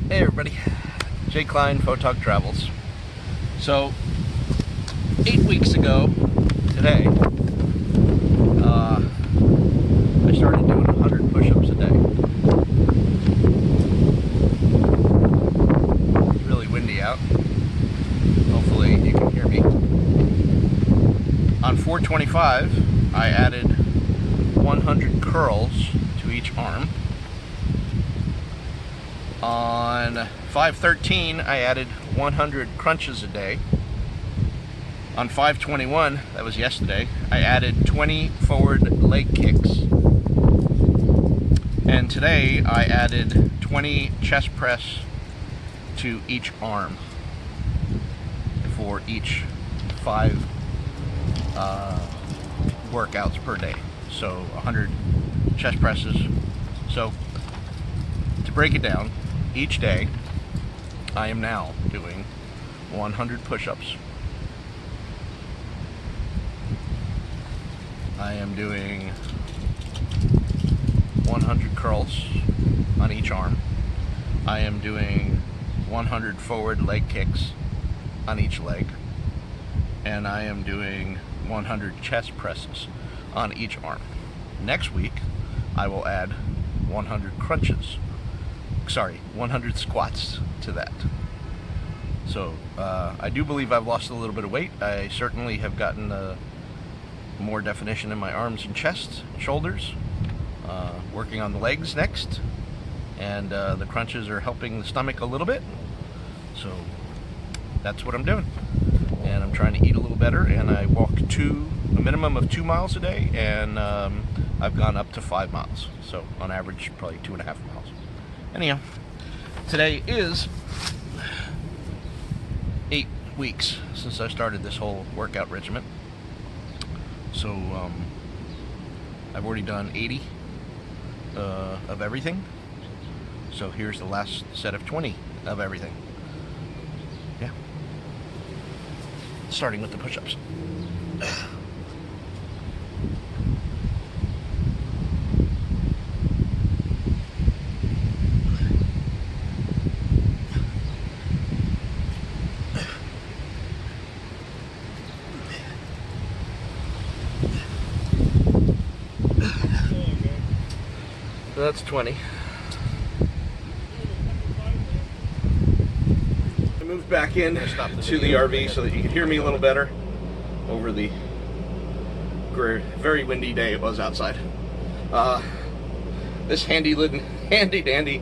Hey everybody, Jay Klein, Photog Travels. So, 8 weeks ago today, I started doing 100 push-ups a day. It's really windy out. Hopefully you can hear me. On 4/25, I added 100 curls to each arm. On 5/13, I added 100 crunches a day. On 5/21, that was yesterday, I added 20 forward leg kicks. And today, I added 20 chest press to each arm for each 5 workouts per day. So 100 chest presses. So to break it down, each day I am now doing 100 push-ups. I am doing 100 curls on each arm. I am doing 100 forward leg kicks on each leg. And I am doing 100 chest presses on each arm. Next week, I will add 100 crunches. 100 squats to that. So I do believe I've lost a little bit of weight. I certainly have gotten more definition in my arms and chest and shoulders. Working on the legs next, and the crunches are helping the stomach a little bit. So that's what I'm doing. And I'm trying to eat a little better, and I walk a minimum of 2 miles a day, and I've gone up to 5 miles. So on average, probably 2.5 miles. Anyhow, today is 8 weeks since I started this whole workout regimen. So I've already done 80 of everything. So here's the last set of 20 of everything. Yeah. Starting with the push-ups. So that's 20. I moved back in to the RV so that you can hear me a little better over the very windy day it was outside. This handy dandy,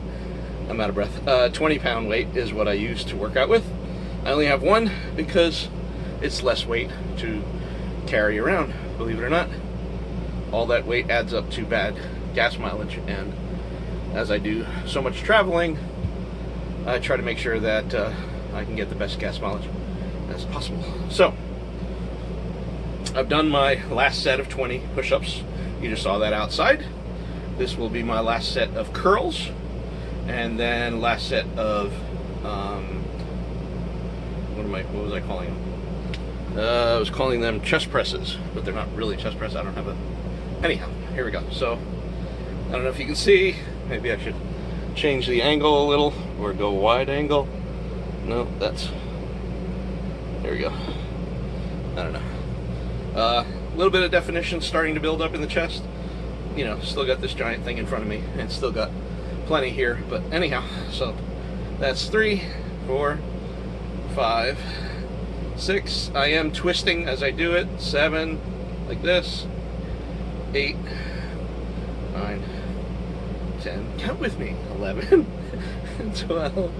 I'm out of breath, 20-pound weight is what I use to work out with. I only have one because it's less weight to carry around, believe it or not. All that weight adds up to bad gas mileage, and as I do so much traveling, I try to make sure that I can get the best gas mileage as possible. So I've done my last set of 20 push-ups. You just saw that outside. This will be my last set of curls, and then last set of what was I calling them? I was calling them chest presses, but they're not really chest presses. I don't have a. Anyhow, here we go. So I don't know if you can see. Maybe I should change the angle a little, or go wide angle. No, that's. There we go. I don't know. A little bit of definition starting to build up in the chest. You know, still got this giant thing in front of me, and still got plenty here. But anyhow, so that's 3, 4, 5, 6. I am twisting as I do it. 7, like this. 8, 9, 10. Count with me. 11, 12,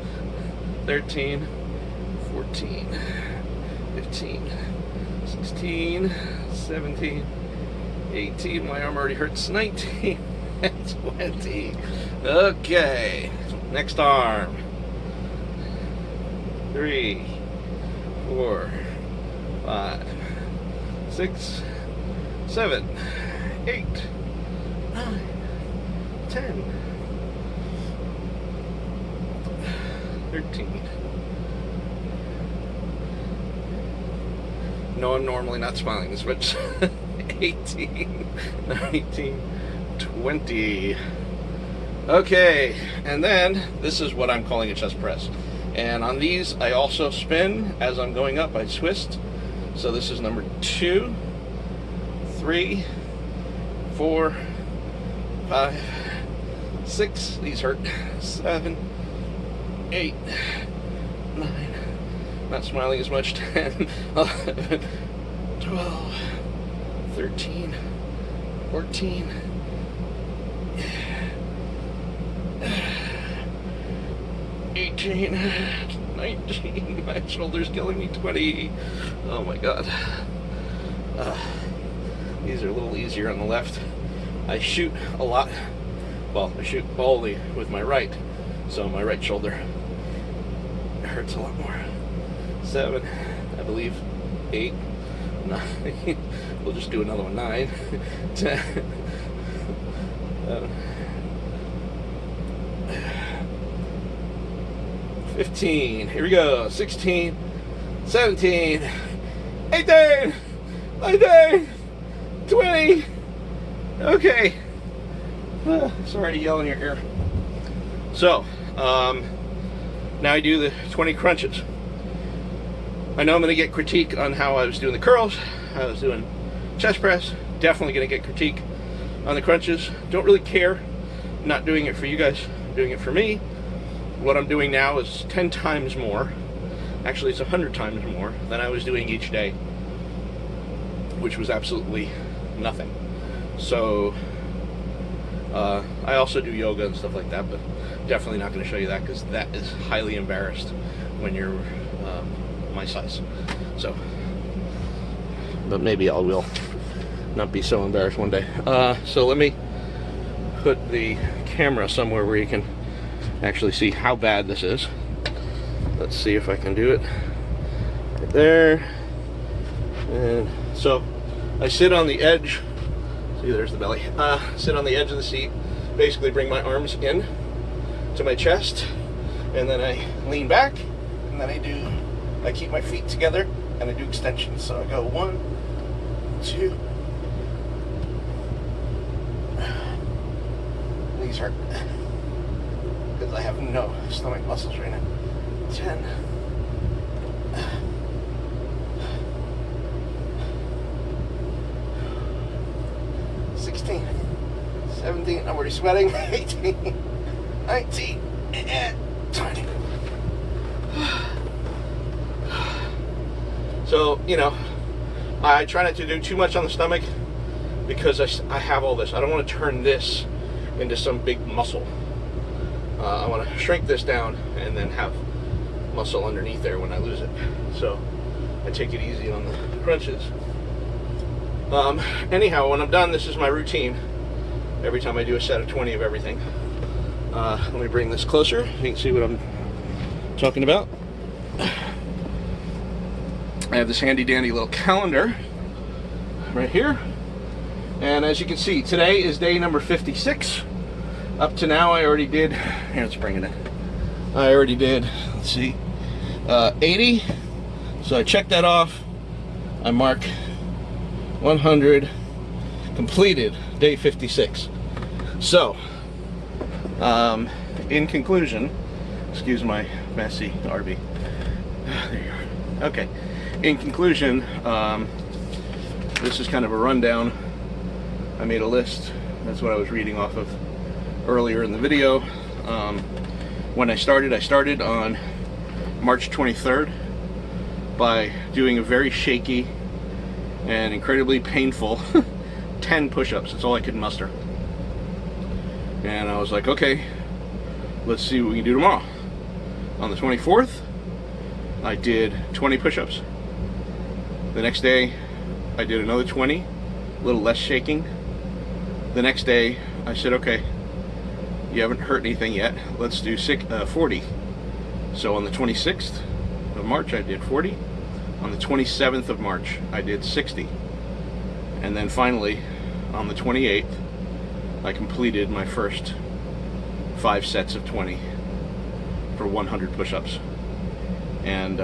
13, 14, 15, 16, 17, 18. My arm already hurts. 19, and 20. Okay. Next arm. 3, 4, 5, 6, 7, 8, 9, 10, 13. No, I'm normally not smiling this much. 18, 19, 20. Okay, and then this is what I'm calling a chest press. And on these, I also spin as I'm going up. I twist. So this is number 2, 3, 4, 5, 6. These hurt. 7, 8, 9. Not smiling as much. 10, 11, 12, 13, 14. 18, 19, my shoulder's killing me, 20. Oh my god. These are a little easier on the left. I shoot a lot. Well, I shoot only with my right, so my right shoulder hurts a lot more. 7, I believe. 8, 9. We'll just do another one. 9, 10, 11, 15, here we go, 16, 17, 18, 19, 20, okay, sorry to yell in your ear. So, now I do the 20 crunches. I know I'm going to get critique on how I was doing the curls, how I was doing chest press, definitely going to get critique on the crunches. Don't really care, I'm not doing it for you guys, I'm doing it for me. What I'm doing now is 10 times more, actually it's 100 times more than I was doing each day, which was absolutely nothing. So I also do yoga and stuff like that, but definitely not going to show you that because that is highly embarrassed when you're my size. So, but maybe I will not be so embarrassed one day. So let me put the camera somewhere where you can actually see how bad this is. Let's see if I can do it. Right there. And so I sit on the edge. See, there's the belly. Sit on the edge of the seat. Basically bring my arms in to my chest, and then I lean back, and then I keep my feet together, and I do extensions. So I go 1, 2. These hurt because I have no stomach muscles right now. 10. 16. 17. I'm already sweating. 18. 19. And 20. So, you know, I try not to do too much on the stomach because I have all this. I don't want to turn this into some big muscle. I want to shrink this down and then have muscle underneath there when I lose it. So I take it easy on the crunches. Anyhow, when I'm done, this is my routine. Every time I do a set of 20 of everything. Let me bring this closer so you can see what I'm talking about. I have this handy dandy little calendar right here. And as you can see, today is day number 56. Up to now, I already did, here, let's bring it in. I already did, let's see, 80. So I check that off. I mark 100, completed day 56. So, in conclusion, excuse my messy RV. There you are. Okay. In conclusion, this is kind of a rundown. I made a list. That's what I was reading off of earlier in the video. When I started on March 23rd by doing a very shaky and incredibly painful 10 push-ups. That's all I could muster. And I was like, okay, let's see what we can do tomorrow. On the 24th, I did 20 push-ups. The next day, I did another 20, a little less shaking. The next day, I said, okay, you haven't hurt anything yet, let's do 40. So on the 26th of March, I did 40. On the 27th of March, I did 60. And then finally, on the 28th, I completed my first 5 sets of 20 for 100 push-ups. And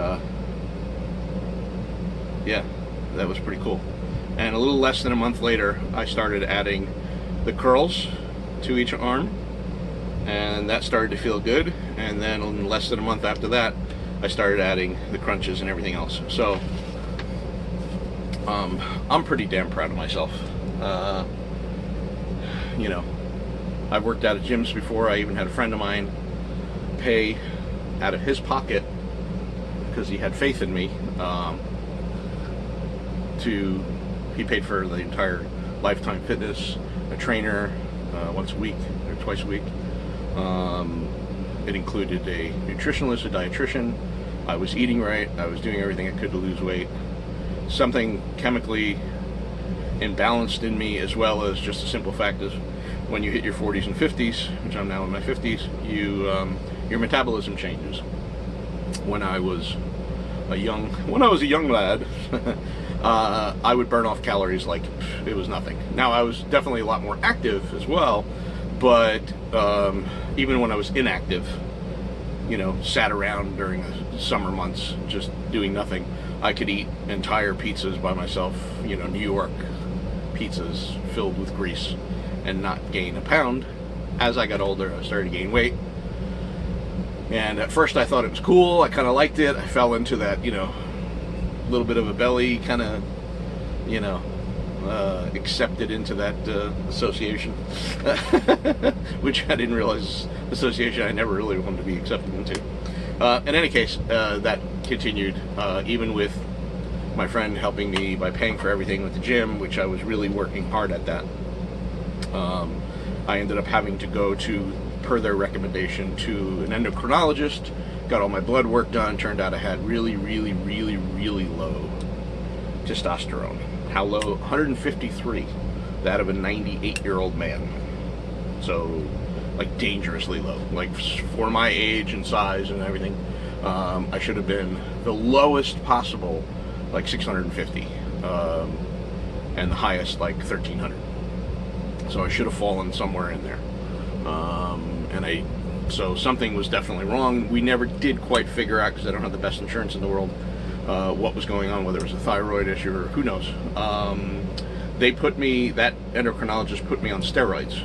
yeah, that was pretty cool. And a little less than a month later, I started adding the curls to each arm. and that started to feel good. And then in less than a month after that, I started adding the crunches and everything else. So I'm pretty damn proud of myself. You know, I've worked out at gyms before. I even had a friend of mine pay out of his pocket, because he had faith in me, he paid for the entire Lifetime Fitness, a trainer once a week or twice a week. It included a nutritionalist, a dietitian. I was eating right. I was doing everything I could to lose weight. Something chemically imbalanced in me, as well as just the simple fact is, when you hit your 40s and 50s, which I'm now in my 50s, your metabolism changes. When I was a young lad, I would burn off calories like it was nothing. Now, I was definitely a lot more active as well, but even when I was inactive, you know, sat around during the summer months just doing nothing, I could eat entire pizzas by myself, you know, New York pizzas filled with grease, and not gain a pound. As I got older, I started to gain weight. And at first I thought it was cool. I kind of liked it. I fell into that, you know, little bit of a belly kind of, you know, accepted into that association, which I didn't realize association I never really wanted to be accepted into. In any case, that continued, even with my friend helping me by paying for everything with the gym, which I was really working hard at that. I ended up having to go to, per their recommendation, to an endocrinologist, got all my blood work done. Turned out I had really, really, really, really low testosterone. How low? 153, that of a 98-year-old man. So, like, dangerously low. Like, for my age and size and everything, I should have been the lowest possible, like 650, and the highest, like 1300. So I should have fallen somewhere in there. So something was definitely wrong. We never did quite figure out, because I don't have the best insurance in the world, what was going on, whether it was a thyroid issue or who knows. That endocrinologist put me on steroids.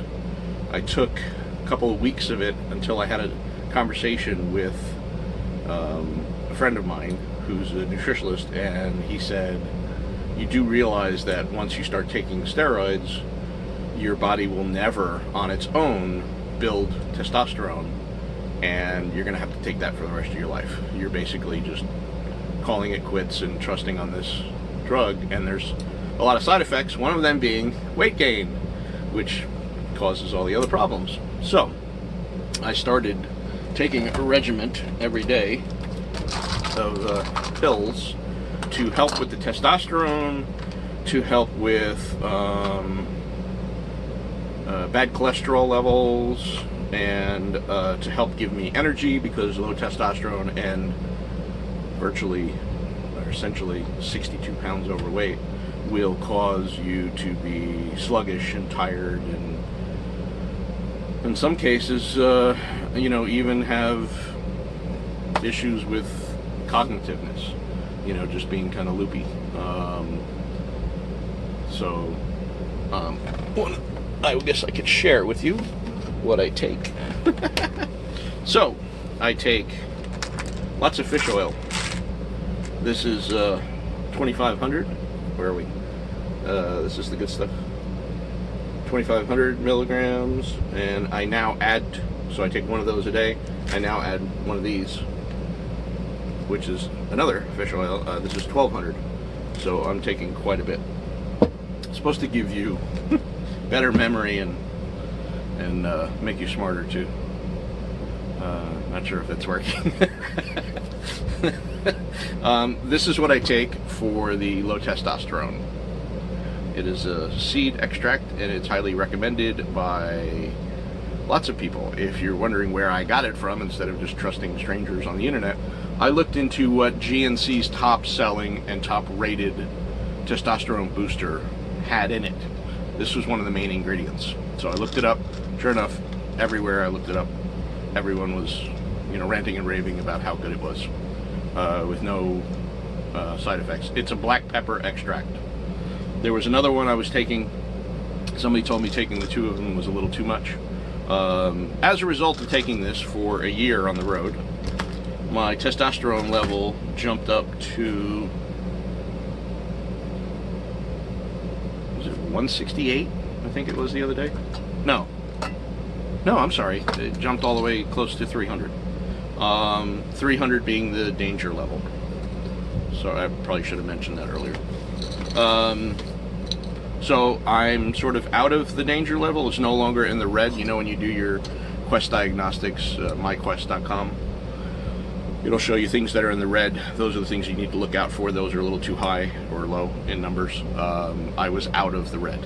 I took a couple of weeks of it until I had a conversation with a friend of mine who's a nutritionist, and he said, you do realize that once you start taking steroids, your body will never on its own build testosterone, and you're going to have to take that for the rest of your life. You're basically just calling it quits and trusting on this drug, and there's a lot of side effects, one of them being weight gain, which causes all the other problems. So I started taking a regiment every day of pills to help with the testosterone, to help with bad cholesterol levels, and to help give me energy, because low testosterone and virtually, or essentially 62 pounds overweight will cause you to be sluggish and tired, and in some cases, you know, even have issues with cognitiveness, you know, just being kind of loopy. I guess I could share with you what I take. So, I take lots of fish oil. This is 2,500. Where are we? This is the good stuff. 2,500 milligrams, and I now add, so I take one of those a day. I now add one of these, which is another fish oil. This is 1,200, so I'm taking quite a bit. It's supposed to give you better memory and make you smarter too. Not sure if that's working. This is what I take for the low testosterone. It is a seed extract, and it's highly recommended by lots of people. If you're wondering where I got it from, instead of just trusting strangers on the internet, I looked into what GNC's top selling and top rated testosterone booster had in it. This was one of the main ingredients. So I looked it up. Sure enough, everywhere I looked it up, everyone was, you know, ranting and raving about how good it was, with no side effects. It's a black pepper extract. There was another one I was taking. Somebody told me taking the two of them was a little too much. As a result of taking this for a year on the road, my testosterone level jumped up to, was it 168? I think it was the other day. No, I'm sorry. It jumped all the way close to 300. 300 being the danger level. So I probably should have mentioned that earlier. So I'm sort of out of the danger level. It's no longer in the red. You know, when you do your Quest diagnostics, myquest.com, it'll show you things that are in the red. Those are the things you need to look out for. Those are a little too high or low in numbers. I was out of the red.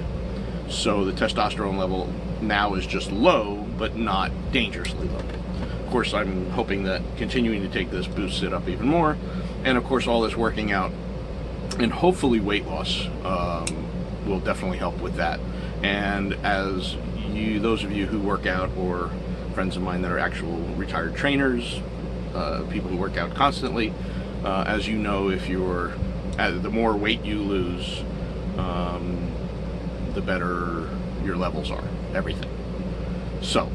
So the testosterone level now is just low, but not dangerously low. Of course, I'm hoping that continuing to take this boosts it up even more. And of course, all this working out and hopefully weight loss will definitely help with that. And as those of you who work out, or friends of mine that are actual retired trainers, people who work out constantly, as you know, if you're, the more weight you lose, the better your levels are, everything. So,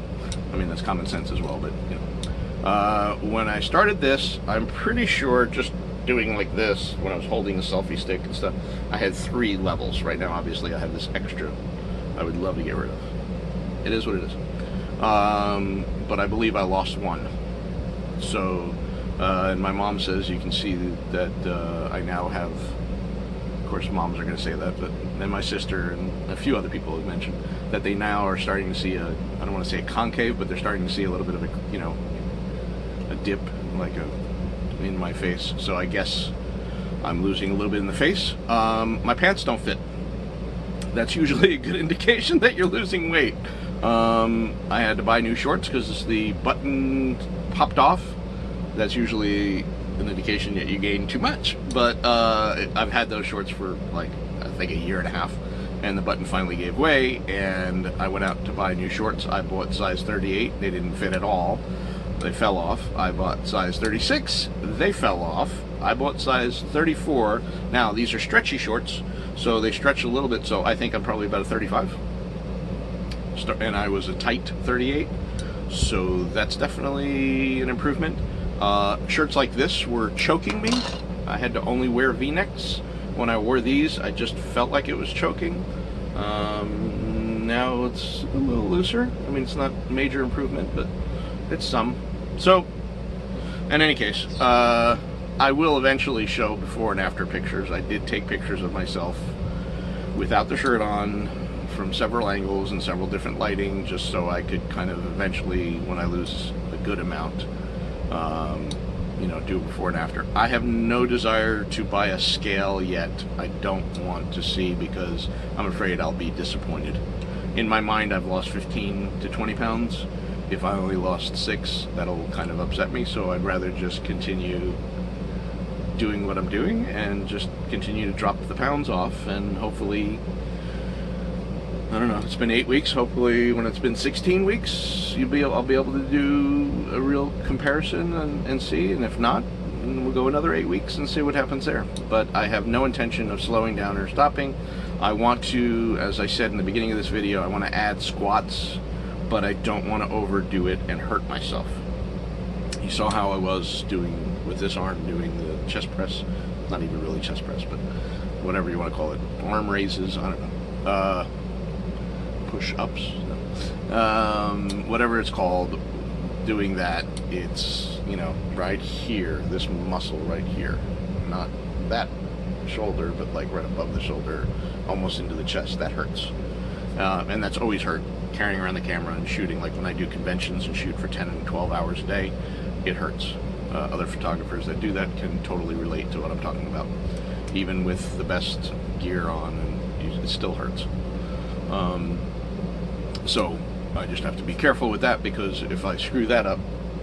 I mean, that's common sense as well, but you know. When I started this, I'm pretty sure just doing like this, when I was holding the selfie stick and stuff, I had 3 levels. Right now, obviously, I have this extra I would love to get rid of. It is what it is. But I believe I lost 1. So, and my mom says you can see that I now have, of course moms are going to say that, but then my sister and a few other people have mentioned that they now are starting to see a, I don't want to say a concave, but they're starting to see a little bit of a, you know, a dip, like in my face. So I guess I'm losing a little bit in the face. My pants don't fit. That's usually a good indication that you're losing weight. I had to buy new shorts because the button popped off. That's usually an indication that you gained too much. But I've had those shorts for like, I think, 1.5 years, and the button finally gave way, and I went out to buy new shorts. I bought size 38. They didn't fit at all. They fell off. I bought size 36. They fell off. I bought size 34. Now, these are stretchy shorts, so they stretch a little bit, so I think I'm probably about a 35. And I was a tight 38, so that's definitely an improvement. Shirts like this were choking me. I had to only wear V-necks. When I wore these, I just felt like it was choking. Now it's a little looser. I mean, it's not a major improvement, but it's some. So, in any case, I will eventually show before and after pictures. I did take pictures of myself without the shirt on from several angles and several different lighting, just so I could kind of eventually, when I lose a good amount, you know, do before and after. I have no desire to buy a scale yet. I don't want to see, because I'm afraid I'll be disappointed. In my mind, I've lost 15 to 20 pounds. If I only lost 6, that'll kind of upset me, so I'd rather just continue doing what I'm doing and just continue to drop the pounds off, and hopefully, I don't know, it's been 8 weeks. Hopefully when it's been 16 weeks, I'll be able to do a real comparison and see, and if not, then we'll go another 8 weeks and see what happens there. But I have no intention of slowing down or stopping. I want to, as I said in the beginning of this video, I want to add squats, but I don't want to overdo it and hurt myself. You saw how I was doing with this arm, doing the chest press, not even really chest press, but whatever you want to call it, arm raises, I don't know, push-ups, whatever it's called, doing that, it's, you know, right here, this muscle right here, not that shoulder, but like right above the shoulder, almost into the chest. That hurts, and that's always hurt, carrying around the camera and shooting. Like when I do conventions and shoot for 10 and 12 hours a day, it hurts. Other photographers that do that can totally relate to what I'm talking about. Even with the best gear on, and it still hurts. So I just have to be careful with that, because if I screw that up,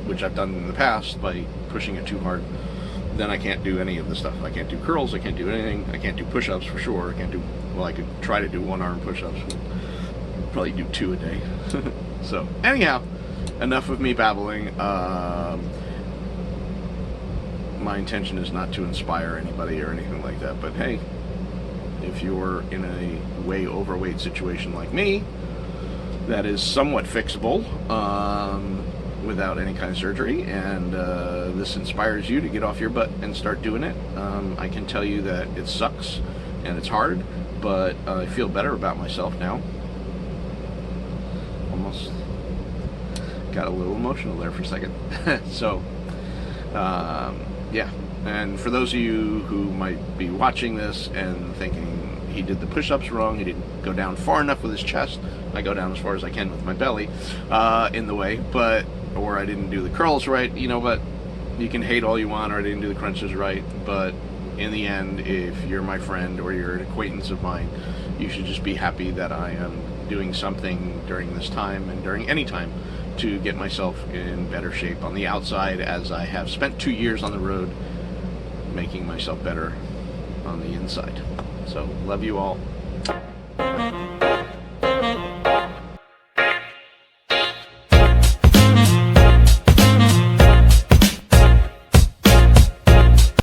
which I've done in the past by pushing it too hard, then I can't do any of the stuff. I can't do curls, I can't do anything, I can't do push-ups for sure. I can't do, well, I could try to do 1-arm push-ups, probably do 2 a day. So anyhow, enough of me babbling. My intention is not to inspire anybody or anything like that, but hey, if you're in a way overweight situation like me, that is somewhat fixable without any kind of surgery, and this inspires you to get off your butt and start doing it. I can tell you that it sucks and it's hard, but I feel better about myself now. Almost got a little emotional there for a second. So yeah, and for those of you who might be watching this and thinking he did the push-ups wrong, he didn't go down far enough with his chest, I go down as far as I can with my belly in the way, or I didn't do the curls right, you know, but you can hate all you want, or I didn't do the crunches right, but in the end, if you're my friend or you're an acquaintance of mine, you should just be happy that I am doing something during this time and during any time to get myself in better shape on the outside, as I have spent 2 years on the road making myself better on the inside. So, love you all.